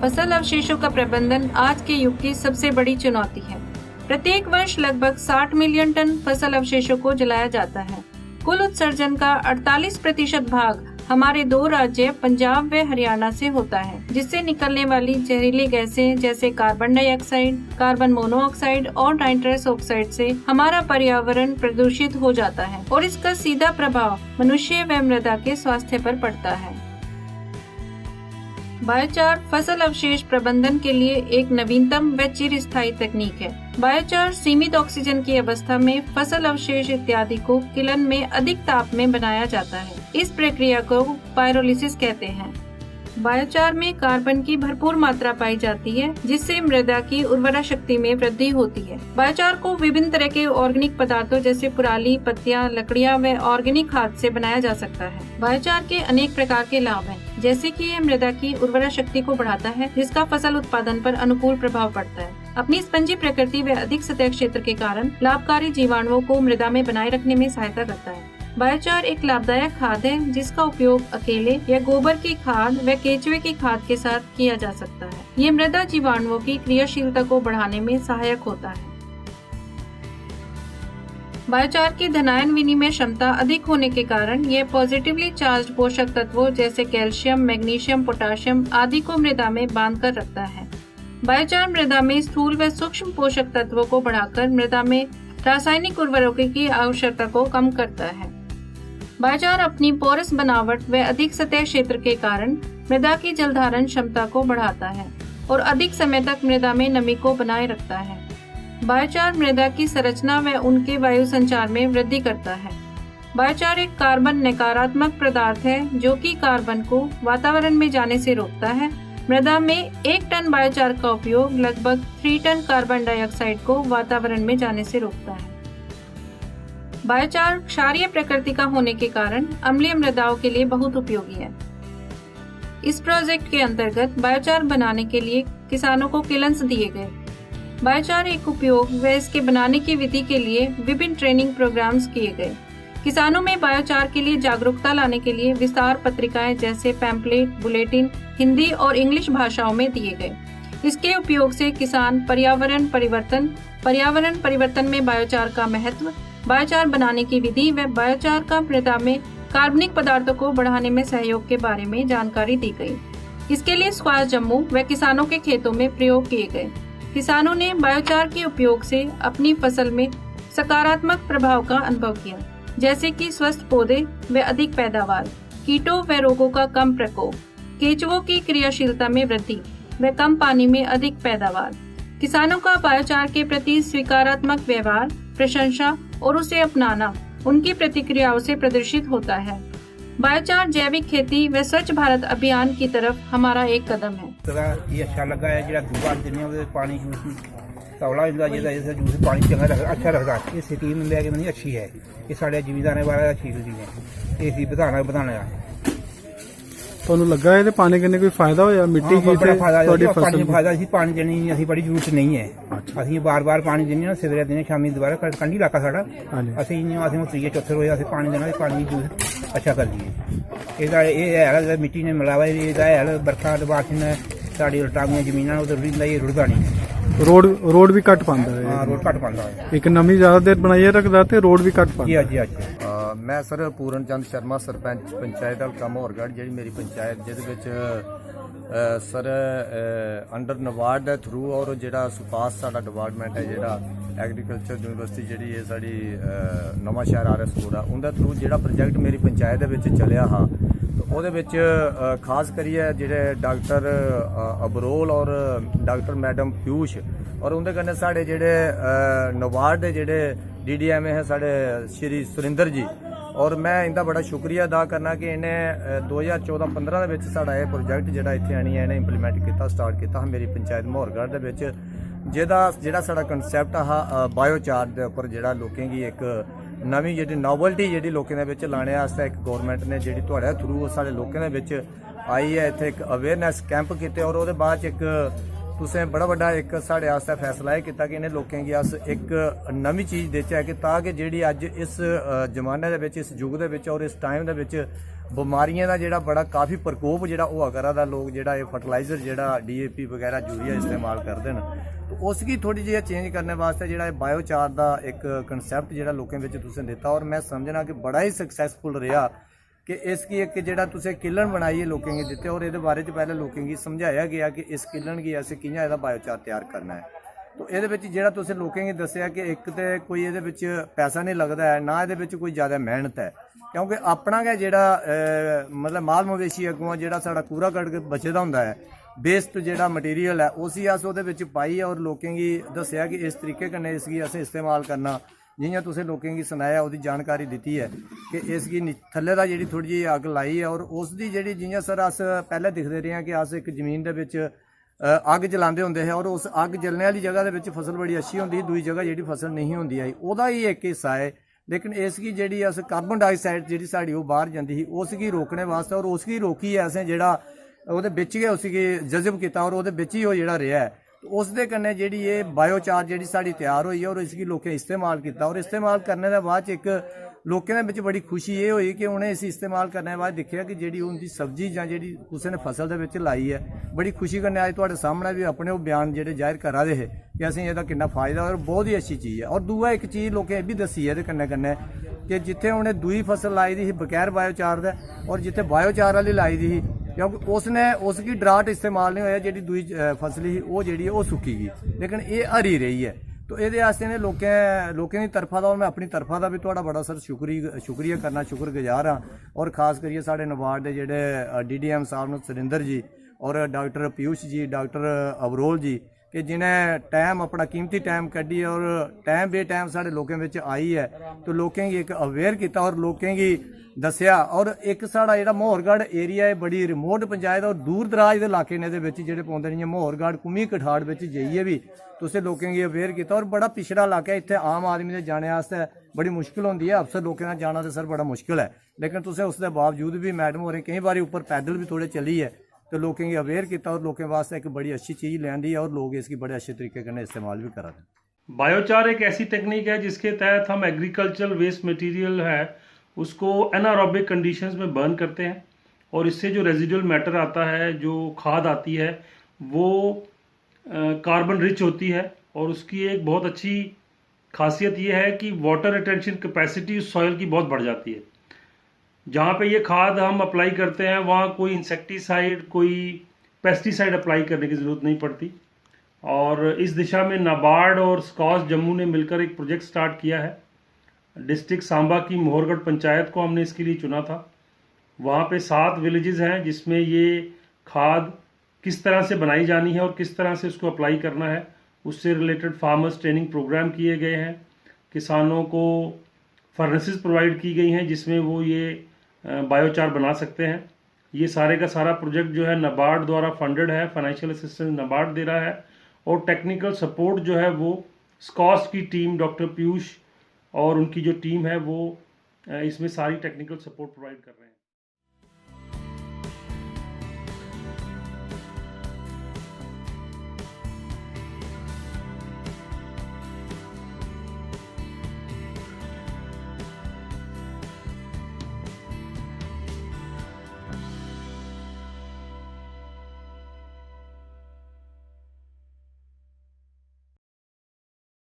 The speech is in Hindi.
फसल अवशेषों का प्रबंधन आज के युग की सबसे बड़ी चुनौती है। प्रत्येक वर्ष लगभग 60 मिलियन टन फसल अवशेषों को जलाया जाता है। कुल उत्सर्जन का 48% भाग हमारे 2 राज्य पंजाब व हरियाणा से होता है, जिससे निकलने वाली जहरीली गैसें जैसे कार्बन डाइऑक्साइड, कार्बन मोनोऑक्साइड और नाइट्रस ऑक्साइड से हमारा पर्यावरण प्रदूषित हो जाता है और इसका सीधा प्रभाव मनुष्य व मृदा के स्वास्थ्य पर पड़ता है। बायोचार फसल अवशेष प्रबंधन के लिए एक नवीनतम व चिरस्थायी तकनीक है। बायोचार सीमित ऑक्सीजन की अवस्था में फसल अवशेष इत्यादि को किलन में अधिक ताप में बनाया जाता है। इस प्रक्रिया को पायरोलिसिस कहते हैं। बायोचार में कार्बन की भरपूर मात्रा पाई जाती है, जिससे मृदा की उर्वरा शक्ति में वृद्धि होती है। बायोचार को विभिन्न तरह के ऑर्गेनिक पदार्थों जैसे पुराली, पत्तियां, लकड़ियां व ऑर्गेनिक खाद से बनाया जा सकता है। बायोचार के अनेक प्रकार के लाभ हैं, जैसे कि यह मृदा की उर्वरा शक्ति को बढ़ाता है, जिसका फसल उत्पादन पर अनुकूल प्रभाव पड़ता है। अपनी स्पंजी प्रकृति व अधिक सतह क्षेत्र के कारण लाभकारी जीवाणुओं को मृदा में बनाए रखने में सहायता करता है। बायोचार एक लाभदायक खाद है, जिसका उपयोग अकेले या गोबर की खाद व केचुए की खाद के साथ किया जा सकता है। ये मृदा जीवाणुओं की क्रियाशीलता को बढ़ाने में सहायक होता है। बायोचार की धनायन विनिमय क्षमता अधिक होने के कारण यह पॉजिटिवली चार्ज पोषक तत्वों जैसे कैल्शियम, मैग्नीशियम, पोटाशियम आदि को मृदा में बांध कर रखता है। बायोचार मृदा में स्थूल व सूक्ष्म पोषक तत्वों को बढ़ाकर मृदा में रासायनिक उर्वरकों की आवश्यकता को कम करता है। बायोचार अपनी पोरस बनावट व अधिक सतह क्षेत्र के कारण मृदा की जलधारण क्षमता को बढ़ाता है और अधिक समय तक मृदा में नमी को बनाए रखता है। बायोचार मृदा की संरचना व उनके वायु संचार में वृद्धि करता है। बायोचार एक कार्बन नकारात्मक पदार्थ है, जो कि कार्बन को वातावरण में जाने से रोकता है। मृदा में 1 टन बायोचार का उपयोग लगभग 3 टन कार्बन डाइऑक्साइड को वातावरण में जाने से रोकता है। बायोचार क्षारीय प्रकृति का होने के कारण अम्लीय मृदाओं के लिए बहुत उपयोगी है। इस प्रोजेक्ट के अंतर्गत बायोचार बनाने के लिए किसानों को किलन्स दिए गए। बायोचार एक उपयोग व इसके बनाने की विधि के लिए विभिन्न ट्रेनिंग प्रोग्राम्स किए गए। किसानों में बायोचार के लिए जागरूकता लाने के लिए विस्तार पत्रिकाएं जैसे पैम्पलेट, बुलेटिन हिंदी और इंग्लिश भाषाओं में दिए गए। इसके उपयोग से किसान पर्यावरण परिवर्तन में बायोचार का महत्व, बायोचार बनाने की विधि व बायोचार का मृदा में कार्बनिक पदार्थों को बढ़ाने में सहयोग के बारे में जानकारी दी गई। इसके लिए स्क्वायर जम्मू व किसानों के खेतों में प्रयोग किए गए। किसानों ने बायोचार के उपयोग से अपनी फसल में सकारात्मक प्रभाव का अनुभव किया, जैसे कि स्वस्थ पौधे व अधिक पैदावार, कीटों व रोगों का कम प्रकोप, केंचुओं की क्रियाशीलता में वृद्धि व कम पानी में अधिक पैदावार। किसानों का बायोचार के प्रति सकारात्मक व्यवहार, प्रशंसा और उसे अपनाना उनकी प्रतिक्रियाओं से प्रदर्शित होता है। बायोचार जैविक खेती व स्वच्छ भारत अभियान की तरफ हमारा एक कदम है। ये अच्छा लगा है जो दूबा जिन्हें पानी तौला जूस पानी चंगा अच्छा रखता है। ये स्कीम लेके नहीं अच्छी है, ये साढ़े जिमीदारों बारे अच्छी है। ये बढ़ाना ਤੁਹਾਨੂੰ ਲੱਗਾ ਇਹਦੇ ਪਾਣੀ ਕਿੰਨੇ ਕੋਈ ਫਾਇਦਾ ਹੋਇਆ ਮਿੱਟੀ ਕੀ ਤੇ ਤੁਹਾਡੀ ਫਸਲ ਨੂੰ ਫਾਇਦਾ ਸੀ। ਪਾਣੀ ਦੇਣੀ ਅਸੀਂ ਬੜੀ ਜ਼ਰੂਰਤ ਨਹੀਂ ਹੈ। ਅਸੀਂ ਬਾਰ-ਬਾਰ ਪਾਣੀ ਦਿੰਦੇ ਹਾਂ, ਸਵੇਰੇ ਦਿਨੇ ਸ਼ਾਮੀ ਦੁਬਾਰਾ ਕੰਢੀ ਇਲਾਕਾ ਸਾਡਾ। ਅਸੀਂ ਤੀਏ ਚੌਥੇ ਰੋਜ਼ ਅਸੀਂ ਪਾਣੀ ਦੇਣਾ, ਪਾਣੀ ਦੀ ਜੂਸ ਅੱਛਾ ਕਰ ਲਈਏ। ਇਹਦਾ ਇਹ ਹੈ ਮਿੱਟੀ ਨੇ ਮਿਲਾਵਾ, ਇਹਦਾ ਹੈ ਬਰਖਾ ਦੇ ਬਾਅਦ ਨੇ ਸਾਡੀ ਉਲਟਾਵੀਆਂ ਜ਼ਮੀਨਾਂ ਉਧਰ ਰੁੜਦਾ ਇਹ ਰੁੜਦਾ ਨਹੀਂ। रोड भी घट पाता है। हाँ, रोड घट पाता है। एक नमी ज्यादा देर बनाइए रखता है, रोड भी घट पाता है। मैं सर पूरन चंद शर्मा, सरपंच पंचायत हल्का मोहरगढ़, जी मेरी पंचायत जिहदे सर अंडर नबार्ड दे थ्रू और जिहड़ा सुपास साडा डिपार्टमेंट है जिहड़ा एग्रीकल्चर यूनिवर्सिटी जिहड़ी है साडी नवां शहर RS कोड़ा उनके थ्रू जिहड़ा प्रोजेक्ट मेरी पंचायत दे विच चलिया हा, ਉਹਦੇ ਵਿੱਚ ਖਾਸ ਕਰੀਏ ਜਿਹੜੇ ਡਾਕਟਰ ਅਬਰੋਲ ਔਰ ਡਾਕਟਰ ਮੈਡਮ ਪਿਊਸ਼ ਔਰ ਉਹਦੇ ਕन्नै ਸਾਡੇ ਜਿਹੜੇ ਨਵਾਰਡ ਦੇ ਜਿਹੜੇ DDMA ਹੈ ਸਾਡੇ ਸ਼੍ਰੀ ਸੁਰਿੰਦਰ ਜੀ ਔਰ ਮੈਂ ਇਹਦਾ ਬੜਾ ਸ਼ੁਕਰੀਆ ਅਦਾ ਕਰਨਾ ਕਿ ਇਹਨੇ 2014-15 ਦੇ ਵਿੱਚ ਸਾਡਾ ਇਹ ਪ੍ਰੋਜੈਕਟ ਜਿਹੜਾ ਇੱਥੇ ਆਣੀ ਹੈ ਇਹਨੇ ਇੰਪਲੀਮੈਂਟ ਕੀਤਾ, ਸਟਾਰਟ ਕੀਤਾ ਮੇਰੀ ਪੰਚਾਇਤ ਮੋਹਰਗੜ੍ਹ ਦੇ ਵਿੱਚ, ਜਿਹੜਾ ਸਾਡਾ ਕਨਸੈਪਟ ਆ ਬਾਇਓਚਾਰ ਦੇ ਉੱਪਰ ਜਿਹੜਾ ਲੋਕਾਂ ਦੀ ਇੱਕ नवी जी नोवल्टी जी लोगों के लाने एक गौरमेंट ने जी थोड़े थ्रू साढ़े लोगों के आई है, इतने एक अवेयरनैस कैंप किए और वो बाद एक तुसें बड़ा बड़ा एक साढ़े आस्ते फैसला यह किया कि इन्हें लोगों की अस एक नवी चीज़ देचै कि ताकि जी अज इस जमाने इस युग और इस टाइम ਬਿਮਾਰੀਆਂ ਦਾ ਜਿਹੜਾ ਬੜਾ ਕਾਫੀ ਪ੍ਰਕੋਪ ਜਿਹੜਾ ਉਹ ਅਗਰਾ ਦਾ ਲੋਕ ਜਿਹੜਾ ਇਹ ਫਰਟੀਲਾਈਜ਼ਰ ਜਿਹੜਾ ਡੀਏਪੀ ਵਗੈਰਾ ਯੂਰੀਆ ਇਸਤੇਮਾਲ ਕਰਦੇ ਨੇ, ਉਸ ਕੀ ਥੋੜੀ ਜਿਹੀ ਚੇਂਜ ਕਰਨੇ ਵਾਸਤੇ ਜਿਹੜਾ ਇਹ ਬਾਇਓਚਾਰ ਦਾ ਇੱਕ ਕਨਸੈਪਟ ਜਿਹੜਾ ਲੋਕਾਂ ਵਿੱਚ ਤੁਸੀਂ ਦਿੱਤਾ, ਔਰ ਮੈਂ ਸਮਝਣਾ ਕਿ ਬੜਾ ਹੀ ਸਕਸੈਸਫੁਲ ਰਿਹਾ ਕਿ ਇਸ ਕੀ ਇੱਕ ਜਿਹੜਾ ਤੁਸੀਂ ਕਿਲਣ ਬਣਾਈ ਹੈ ਲੋਕਾਂ ਨੂੰ ਦਿੱਤੇ, ਔਰ ਇਹਦੇ ਬਾਰੇ ਚ ਪਹਿਲੇ ਲੋਕਾਂ ਨੂੰ ਸਮਝਾਇਆ ਗਿਆ ਕਿ ਇਸ ਕਿਲਣ ਕੀ ਅਸੀਂ ਕਿਵੇਂ ਇਹਦਾ ਬਾਇਓਚਾਰ ਤਿਆਰ ਕਰਨਾ ਹੈ। ਤੋ ਇਹਦੇ ਵਿੱਚ ਜਿਹੜਾ ਤੁਸੀਂ ਲੋਕਾਂ ਨੂੰ ਦੱਸਿਆ ਕਿ ਇੱਕ ਤੇ ਕੋਈ ਇਹਦੇ ਵਿੱਚ ਪੈਸਾ ਨਹੀਂ ਲੱਗਦਾ ਹੈ, ਨਾ ਇਹਦੇ ਵਿੱਚ ਕੋਈ ਜ਼ਿਆਦਾ ਮਿਹਨਤ ਹੈ, ਕਿਉਂਕਿ ਆਪਣਾ ਗਾ ਜਿਹੜਾ ਮਤਲਬ ਮਾਲ ਮਵੇਸ਼ੀ ਅੱਗੋਂ ਜਿਹੜਾ ਸਾਡਾ ਕੂੜਾ ਕੱਢ ਕੇ ਬਚਦਾ ਹੁੰਦਾ ਹੈ, बेस्ट ਜਿਹੜਾ मटीरियल है उसी अस ਉਹਦੇ ਵਿੱਚ ਪਾਈ और लोकें गी दस्सिया कि इस तरीके कन्नै इसगी असें इस्तेमाल करना, जियां तुसें लोकें गी सनाया ਉਹਦੀ जानकारी दित्ती है कि इसगी थल्ले दा जेह्ड़ी थोड़ी जी अग लाई है, और उसदी जेह्ड़ी जियां सर अस पहले दिखदे रहे कि अस एक जमीन दे विच अग जलांदे हुंदे है, और उस अग जलने वाली जगह दे विच फसल बड़ी अच्छी हुंदी, दूई जगह जेह्ड़ी फसल नहीं हुंदी आई ਉਹਦਾ ही एक हिस्सा है। लेकिन इसकी जेह्ड़ी अस कार्बन डाइऑक्साइड जेह्ड़ी साढ़ी ओह् बाहर जांदी ही, उसगी रोकने वास्ते और उसगी रोकी है असें जेह्ड़ा ਉਹਦੇ ਵਿੱਚ ਹੀ ਉਸकी जज़ब किया और ਉਹਦੇ ਵਿੱਚ ਹੀ ਉਹ ਜਿਹੜਾ ਰਿਹਾ है। उस दे कन्नै जेह्ड़ी ये बायोचार जेह्ड़ी साढ़ी तैयार होई है और इसगी लोकें इस्तेमाल किया, और इस्तेमाल करने दे बाद एक लोकें दे विच बड़ी खुशी ये हुई कि उन्हें इस इस्तेमाल करने दे बाद दिक्खेआ कि जेह्ड़ी उनकी सब्जी जां जेह्ड़ी कुसै ने फसल दे विच लाई है, बड़ी खुशी कन्नै अज तुहाडे सामने भी अपने ओह् बयान जेह्ड़े जाहिर करा दे हे कि असें एह्दा किन्ना फायदा और बहुत ही अच्छी चीज़ है। और दूआ एक चीज़ लोकें एह् बी दस्सी है एह्दे कन्नै कन्नै कि जित्थे उन्हें दूई फसल लाई दी ही बगैर बायोचार दे, और जित्थे बायोचार वाली लाई दी ही, क्योंकि उसने उसकी ड्राट इस्तेमाल नहीं होया, जी दूई फसल ही वो जी सुक्की गई, लेकिन ये हरी रही है। तो ये ने लोकें की तरफा का और मैं अपनी तरफा का भी थोड़ा बड़ा सर शुक्रिया करना, शुक्रगुजार हाँ। और खास करिए साढ़े नबार्ड के जोड़े DDM साहब सुरिंदर जी और डॉक्टर पीयूष जी, डॉक्टर अवरोल जी, कि जिन्हें टाइम अपना कीमती टाइम कड्डी और टाइम बे टाइम साढ़े लोकें विच आई है, तो लोकें गी एक अवेयर किया और लोकें गी दस्सिया। और एक साढ़ा जेह्ड़ा मोहरगढ़ एरिया है बड़ी रिमोट पंचायत और दूर दराज दे इलाके ने दे विच जेह्ड़े पौंदे ने, मोहरगढ़ कुमी कठाड़ विच जाइए भी तुसें लोकें गी अवेयर किया, और बड़ा पिछड़ा इलाका है, इत्थे आम आदमी दे जाने आस्ते बड़ी मुश्किल होंदी है, अफसर लोकें दा जाना ते सर बड़ा मुश्किल है। लेकिन तुसें उसदे बावजूद भी मैडम होरें कई बारी ऊपर पैदल भी थोड़े चली है, तो लोकें गी अवेयर किया और लोकें वास्ते एक बड़ी अच्छी चीज़ लैंदी है, और लोग इसकी बड़े अच्छे तरीके कन्नै इस्तेमाल भी करा दे। बायोचार एक ऐसी टेक्निक है जिसके तहत हम एग्रीकल्चरल वेस्ट मटेरियल है उसको एनारोबिक कंडीशंस में बर्न करते हैं, और इससे जो रेजिडुअल मैटर आता है, जो खाद आती है, वो कार्बन रिच होती है, और उसकी एक बहुत अच्छी खासियत ये है कि वाटर रिटेंशन कैपेसिटी उस सॉइल की बहुत बढ़ जाती है। जहाँ पे ये खाद हम अप्लाई करते हैं वहाँ कोई इंसेक्टिसाइड, कोई पेस्टिसाइड अप्लाई करने की ज़रूरत नहीं पड़ती। और इस दिशा में नाबार्ड और स्कॉच जम्मू ने मिलकर एक प्रोजेक्ट स्टार्ट किया है। डिस्ट्रिक्ट सांबा की मोहरगढ़ पंचायत को हमने इसके लिए चुना था। वहाँ पे 7 विलेजेस हैं जिसमें ये खाद किस तरह से बनाई जानी है और किस तरह से उसको अप्लाई करना है, उससे रिलेटेड फार्मर्स ट्रेनिंग प्रोग्राम किए गए हैं। किसानों को फर्नेसेस प्रोवाइड की गई हैं जिसमें वो ये बायोचार बना सकते हैं। ये सारे का सारा प्रोजेक्ट जो है नाबार्ड द्वारा फंडेड है, फाइनेंशियल असिस्टेंस नाबार्ड दे रहा है, और टेक्निकल सपोर्ट जो है वो स्कॉच की टीम, डॉक्टर पीयूष और उनकी जो टीम है वो इसमें सारी टेक्निकल सपोर्ट प्रोवाइड कर रहे हैं।